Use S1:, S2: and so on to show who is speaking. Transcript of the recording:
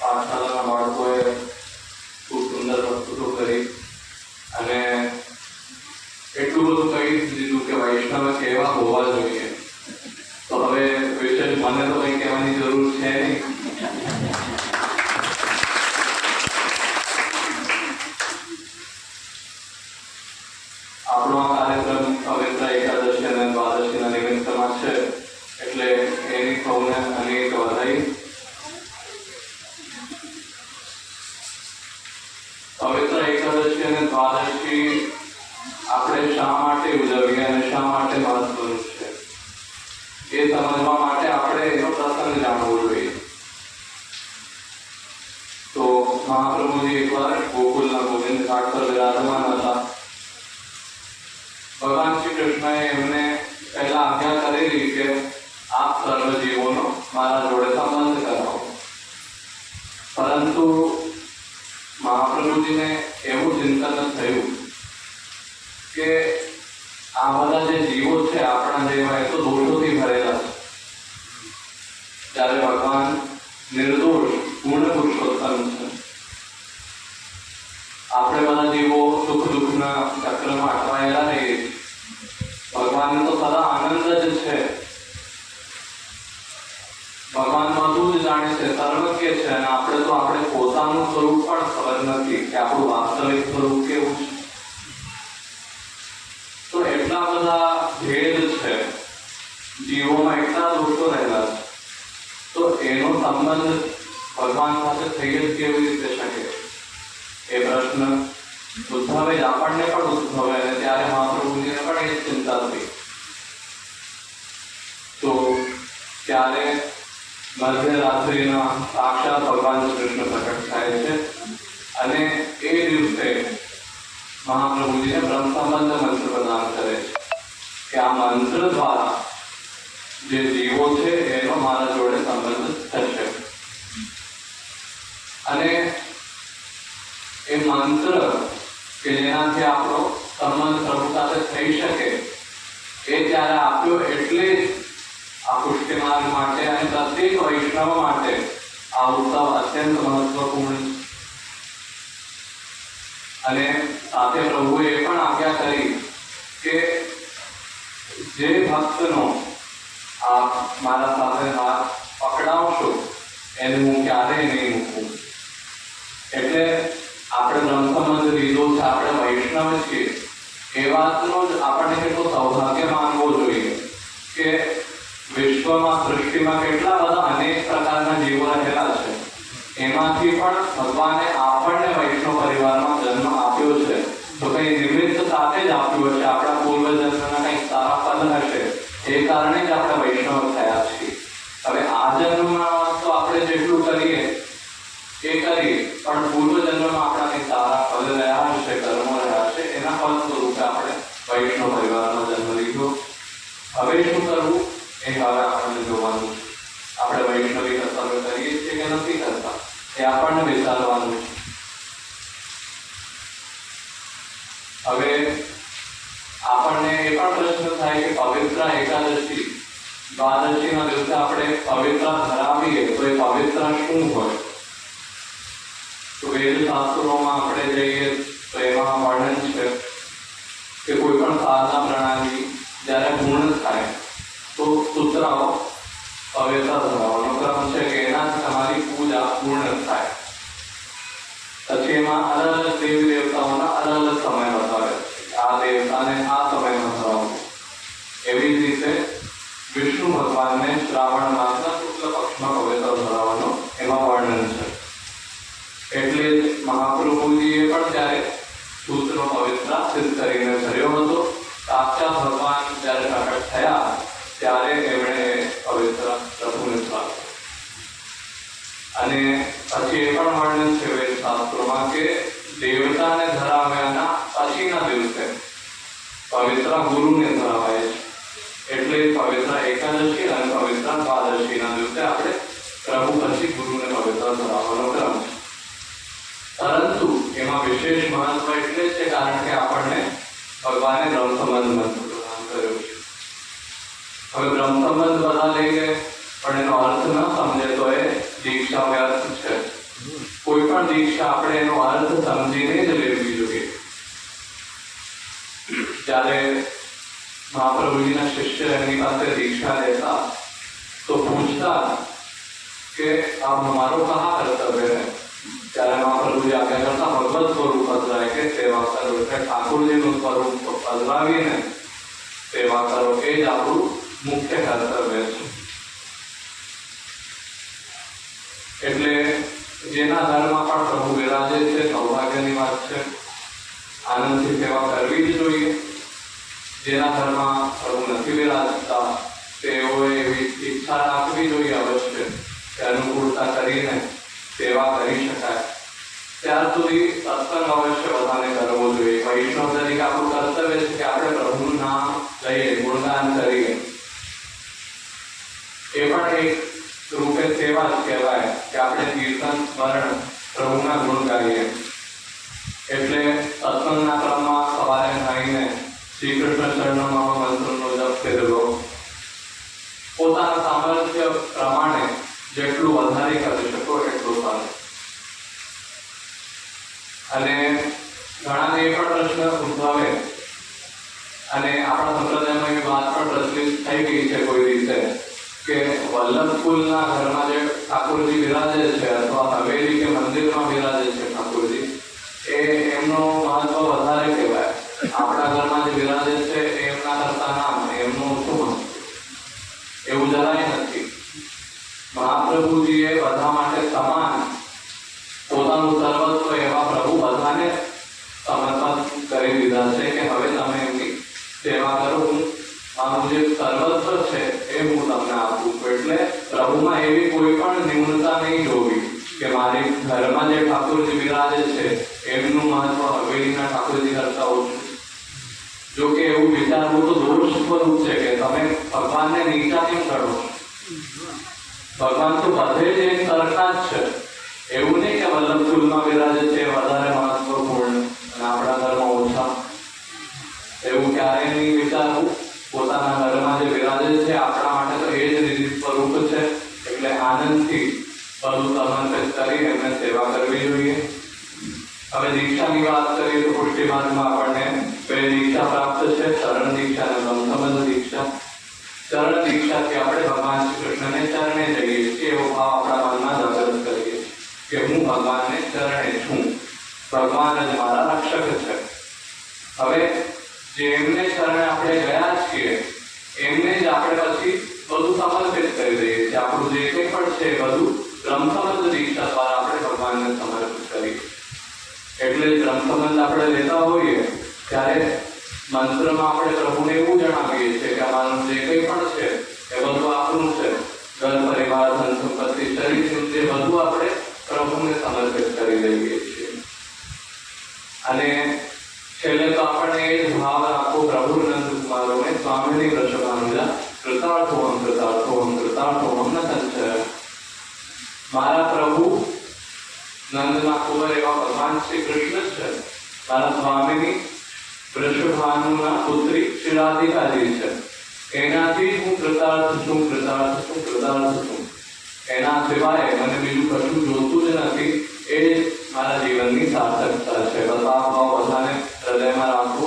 S1: પાઠશાલાના બાળકોએ ખૂબ સુંદર પ્રસ્તુતો કરી અને એટલું બધું કહી દીધું કે વૈષ્ણવ કેવા હોવા જોઈએ. તો હવે વિશેષ મને તો કંઈ કહેવાની જરૂર છે નહીં. આપણો આ કાર્યક્રમ પવિત્ર એકાદશી અને દ્વાદશીના નિમિત્તમાં છે, એટલે એની સૌને અનેક વધાઈ. પવિત્ર એકાદશી અને દ્વાદશી આપણે શા માટે ઉજવીએ અને શા માટે મહત્વનું છે એ સમજવા માટે આપણે એનો પ્રસંગ જાણવો જોઈએ. તો મહાપ્રભુજી એકવાર ગોકુલના ગોવિંદ ઘાટ પર વિરાજમાન હતા. ભગવાન શ્રી કૃષ્ણએ એમને પહેલા આજ્ઞા કરેલી કે આપ સર્વ જીવોનો મારા જોડે સંબંધ કરાવો. પરંતુ મહાપ્રભુજીને એવું ચિંતન થયું કે આ બધા જે જીવો છે આપણા જેવા એ તો દોષોથી ભરેલા છે, જ્યારે ભગવાન નિર્દોષ પૂર્ણ પુરુષોત્તમ છે. આપણે બધા જીવો સુખ દુઃખના ચક્રમાં અટવાયેલા રહીએ. ભગવાનને તો સદા આનંદ જ છે. ભગવાન બધું જ જાણે છે, સર્વજ્ઞ છે, અને આપણે તો આપણે પોતાનું સ્વરૂપ પણ ખબર નથી કે આપણું વાસ્તવિક સ્વરૂપ કેવું છે. તો એટલા બધા ભેદ છે જીવોમાં, એટલા દોષો રહેલા છે. તો એનો સંબંધ ભગવાન સાથે થઈ જ કેવી રીતે શકે એ પ્રશ્ન ઉદ્ભવે જ, આપણને પણ ઉદ્ભવે. અને ત્યારે મહાપ્રભુજીને પણ એ ચિંતા થઈ. તો ત્યારે મધ્યરાત્રિના સાક્ષાત ભગવાન કૃષ્ણ પ્રકટ થાય છે અને એ દિવસે મહાપ્રભુજીને બ્રહ્મ સંબંધ મંત્ર પ્રદાન કરે છે કે આ મંત્ર દ્વારા જે જીવો છે એનો મારા જોડે સંબંધ થશે. અને એ મંત્ર કે જેનાથી આપણો સંબંધ પ્રભુ સાથે થઈ શકે એ ત્યારે આપ્યો. એટલે જ આ પુષ્ટિ માર્ગ માટે અને પ્રત્યેક વૈષ્ણવ માટે આ ઉત્સવ અત્યંત મહત્વપૂર્ણ છે. અને સાથે પ્રભુએ એ પણ આજ્ઞા કરી કે જે ભક્તનો આપ મારા સાથે હાથ પકડાવશો એને હું ક્યારેય નહીં મૂકું. એટલે આપણે બ્રહ્મ સંબંધ લીધો છે, આપણે વૈષ્ણવ છીએ, એ વાતનો જ આપણને કેટલો સૌભાગ્ય માનવો જોઈએ કે વિશ્વમાં, સૃષ્ટિમાં કેટલા બધા અનેક પ્રકારના જીવો રહેલા છે. એમાંથી પણ ભગવાને આપણને વૈષ્ણવ પરિવારમાં જન્મ આપ્યો છે. તો કઈ નિમિત્ત સાથે જ આપ્યો છે. આપણા પૂર્વજન્મના કંઈક સારા ફલ હશે, એ કારણે જ આપણે વૈષ્ણવ થયા છીએ. હવે આ જન્મમાં તો આપણે જેટલું કરીએ એ કરીએ, પણ પૂર્વજન્મમાં આપણા કંઈક સારા ફલ રહ્યા હશે, કર્મો રહ્યા છે, એના ફલ સ્વરૂપે આપણે વૈષ્ણવ પરિવારમાં જન્મ લીધો. હવે શું કરવું એ હવે આપણને જોવાનું છે. આપણે વૈષ્ણવી કર્તવ્ય કરીએ છીએ કે નથી કરતા એ આપણને વિચારવાનું છે. હવે આપણને એ પણ પ્રશ્ન થાય કે પવિત્ર એકાદશી દ્વાદશીના દિવસે આપણે પવિત્ર ધરાવીએ તો એ પવિત્ર શું હોય? તો વેદ શાસ્ત્રોમાં આપણે જઈએ તો એમાં વર્ણન છે કે કોઈ પણ સાધના પ્રણાલી જ્યારે પૂર્ણ થાય તો સૂત્રાઓ પવિત્ર ધરાવવાનો ક્રમ છે કે એનાથી તમારી પૂજા પૂર્ણ થાય. પછી એમાં અલગ અલગ દેવી દેવતાઓના અલગ અલગ સમય બતાવે છે. આ દેવતાને આ સમયમાં ધરાવવું. એવી જ રીતે વિષ્ણુ ભગવાનને શ્રાવણ માસના શુક્લ પક્ષમાં પવિત્ર ધરાવવાનો એમાં વર્ણન છે. એટલે જ મહાપ્રભુજીએ પણ ત્યારે સૂત્રો પવિત્ર સિદ્ધ કરીને ધર્યો હતો. સાક્ષાત ભગવાન જ્યારે પ્રકટ થયા ત્યારે એમણે પવિત્ર પ્રભુને સ્વાગત. અને પછી એ પણ વર્ણન છે વેદ શાસ્ત્રોમાં કે દેવતાને ધરાવ્યાના પછીના દિવસે પવિત્ર ગુરુને ધરાવાય છે. એટલે પવિત્ર એકાદશી અને પવિત્ર દ્વાદશીના દિવસે આપણે પ્રભુ પછી ગુરુને પવિત્ર ધરાવવાનો ક્રમ છે. પરંતુ એમાં વિશેષ મહત્વ એટલે છે કારણ કે આપણને ભગવાને બ્રહ્મ સંબંધ મંત્ર પ્રદાન કર્યો છે. હવે બ્રહ્મ સંબંધ બધા લઈ ગયે દીક્ષા આપણે એનો અર્થ સમજીને જ લેવી જોઈએ. જ્યારે મહાપ્રભુજીના શિષ્ય એમની પાસે દીક્ષા લેતા તો પૂછતા કે आप हमारो कहाँ कर्तव्य है. ત્યારે મહાપ્રભુજી આજ્ઞા કરતા ભગવત સ્વરૂપ પધરાય કે સેવા કરો, એટલે ઠાકોરજીનું સ્વરૂપ પધરાવીને સેવા કરો, એ જ આપણું મુખ્ય કર્તવ્ય છે. એટલે જેના ઘરમાં પણ પ્રભુ વિરાજે છે સૌભાગ્યની વાત છે, આનંદથી સેવા કરવી જ જોઈએ. જેના ઘરમાં પ્રભુ નથી વિરાજતા તેઓએ એવી ઈચ્છા રાખવી જોઈએ અવશ્ય કે અનુકૂળતા કરીને સેવા કરી શકાય. ત્યાર સુધી સત્સંગ અવશ્ય બધાને કરવો જોઈએ. વૈષ્ણવ તરીકે આપણું કર્તવ્ય છે કે આપણે પ્રભુનું નામ લઈએ, ગુણગાન કરીએ. એ પણ એક રૂપે સેવા જ કહેવાય કે આપણે કીર્તન સ્મરણ પ્રભુના ગુણ ગાઈએ. એટલે સત્સંગના ક્રમમાં સવારે નાહીને શ્રી કૃષ્ણ ચરણોમાં મંત્રનો જપ કરેલો, પોતાના સામર્થ્ય પ્રમાણે જેટલું વધારે કરી શકો એટલું સારું. અને ઘણાને એ પણ પ્રશ્ન ઉદ્ભવે, અને આપણા સંપ્રદાયમાં એ વાત પણ પ્રચલિત થઈ ગઈ છે કોઈ રીતે કે વલ્લભકુલના ઘરમાં જે ઠાકોરજી બિરાજે છે અથવા હવેલી કે મંદિરમાં બિરાજે છે ઠાકોરજી, એ એમનો મહત્વ વધારે કહેવાય. આપણા ઘરમાં જે બિરાજે છે એમના કરતા નામ એમનું ઓછું મહત્વ. એવું જરાય નથી. મહાપ્રભુજીએ બધા માટે સમાન પોતાનું સર્વસ્વ એવા પ્રભુ બધાને સમર્પણ કરી દીધા છે કે હવે તમે એમની સેવા કરો. મારું જે સર્વસ્વ છે એ હું તમને આપું છું. એટલે પ્રભુમાં એવી કોઈ પણ ન્યૂનતા નહીં જોવી કે મારી ઘરમાં જે ઠાકોરજી બિરાજે છે એમનું મહત્વ હવેલીના ઠાકોરજી કરતા ઓછું. જો કે એવું વિચારવું તો દોષ સ્વરૂપ છે કે તમે ભગવાનને નીચા કેમ કરો છો. ભગવાન તો બધે જ એક સરખા જ છે. એવું નહીં કે વલ્લભકુલમાં બિરાજે છે વધારે મહત્વપૂર્ણ અને આપણા ઘરમાં ઓછા. એવું ક્યારેય નહીં વિચારવું. પોતાના ઘરમાં જે બિરાજે છે આપણા માટે તો એ જ નિધિ સ્વરૂપ છે. એટલે આનંદથી બધું સમર્પિત કરી એમને સેવા કરવી જોઈએ. હવે દીક્ષાની વાત કરીએ તો પુષ્ટિ માર્ગમાં આપણને બે દીક્ષા પ્રાપ્ત છે, શરણ દીક્ષા અને બ્રહ્મસંબંધ દીક્ષા. શરણ દીક્ષાથી આપણે ભગવાન શ્રી કૃષ્ણને ચરણે જઈએ છીએ, એવો ભાવ આપણા મનમાં જાગૃત કરીએ કે હું ભગવાનને ચરણે છું, ભગવાન જ મારા રક્ષક છે. હવે જેમને શરણે આપણે ગયા છીએ એમને જ આપણે પછી બધું સમર્પિત કરી દઈએ છીએ. આપણું જે કંઈ પણ છે બધું બ્રહ્મસંબંધ દીક્ષા દ્વારા આપણે ભગવાનને સમર્પિત કરીએ. એટલે બ્રહ્મસંબંધ આપણે લેતા હોઈએ ત્યારે મંત્રમાં આપણે પ્રભુને એવું જણાવીએ છીએ કે અમારું જે કંઈ પણ છે એ બધું આપણું છે. ઘર પરિવાર ધન સંપત્તિ શરીર જે બધું આપણે પ્રભુને સમર્પિત કરી દઈએ છીએ. અને છેલ્લે તો આપણને એ જ ભાવ રાખવો પ્રભુ નંદ કુમારોને સ્વામીની વૃષભાનુજા કૃતાર્થોહમ કૃતાર્થોહમ કૃતાર્થોહમ ન સંચય. મારા પ્રભુ નંદના કુંવર એવા ભગવાન શ્રી કૃષ્ણ છે. મારા સ્વામીની વૃષભાનુના પુત્રી શ્રી રાધિકાજી છે. એનાથી હું કૃતાર્થ છું, કૃતાર્થ છું, કૃતાર્થ છું. એના સિવાય મને બીજું કશું જોતું જ નથી. એ જ મારા જીવનની સાર્થકતા છે. બસ આ ભાવ બધાને હૃદયમાં રાખવો